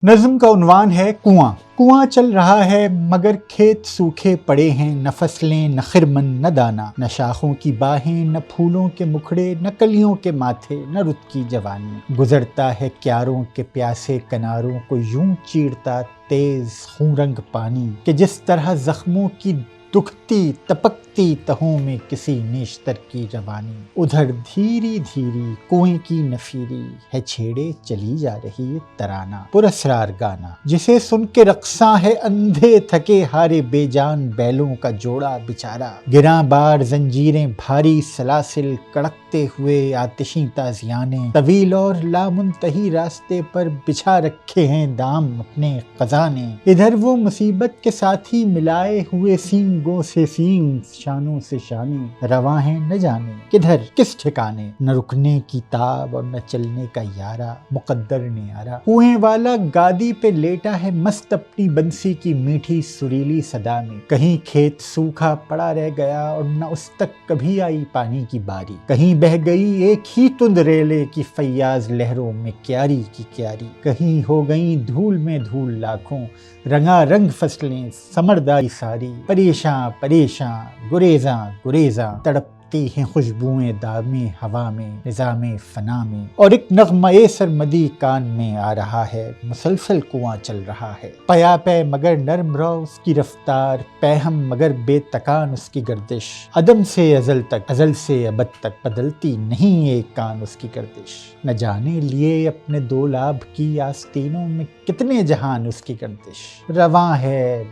نظم کا عنوان ہے کنواں۔ کنواں چل رہا ہے مگر کھیت سوکھے پڑے ہیں، نہ فصلیں نہ خرمن نہ دانا، نہ شاخوں کی باہیں نہ پھولوں کے مکھڑے، نہ کلیوں کے ماتھے نہ رت کی جوانی۔ گزرتا ہے کیاروں کے پیاسے کناروں کو یوں چیرتا تیز خون رنگ پانی، کہ جس طرح زخموں کی دکھتی تپکتی تہوں میں کسی نیشتر کی جوانی۔ ادھر دھیری دھیری کنویں کی نفیری ہے چھیڑے چلی جا رہی ترانہ، پر اسرار گانا، جسے سن کے رقصاں ہے اندھے تھکے ہارے بے جان بیلوں کا جوڑا بیچارہ۔ گراں بار زنجیریں بھاری سلاسل کڑکتے ہوئے آتشیں تازیانے، طویل اور لامنتہی راستے پر بچھا رکھے ہیں دام اپنے خزانے۔ ادھر وہ مصیبت کے ساتھی ملائے ہوئے سینگوں سے سینگ، شانوں سے شانے، رواں ہیں نہ جانے کدھر کس ٹھکانے، نہ رکنے کی تاب اور نہ چلنے کا یارہ مقدر نیارہ۔ کنویں والا گادی پہ لیٹا ہے مست اپنی بنسی کی میٹھی سریلی صدا میں، کہیں کھیت سوکھا پڑا رہ گیا اور نہ اس تک کبھی آئی پانی کی باری، کہیں بہہ گئی ایک ہی تند ریلے کی فیاض لہروں میں کیاری کی کیاری، کہیں ہو گئیں دھول میں دھول لاکھوں رنگا رنگ فصلیں سمرداری ساری، پریشاں پریشاں گریزاں گریزاں تڑپتی ہیں خوشبوئیں دامِ ہوا میں نظام فنا میں، اور ایک نغمہ سرمدی کان میں آ رہا ہے، مسلسل کنواں چل رہا ہے، پیا پے مگر نرم رو اس کی رفتار، پیہم مگر بے تکان اس کی گردش، عدم سے ازل تک ازل سے ابد تک بدلتی نہیں ایک کان اس کی گردش، نہ جانے لیے اپنے دو لاب کی آستینوں میں کتنے جہان اس کی گردش، رواں ہے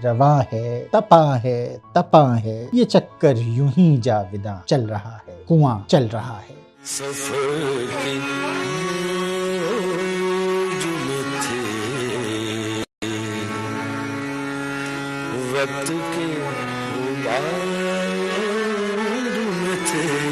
تپاں ہے یہ چکر یوں ہی جاوداں چل رہا ہے، کنواں چل رہا ہے۔ سفر کی موج میں تھے، وقت کے غبار میں تھے،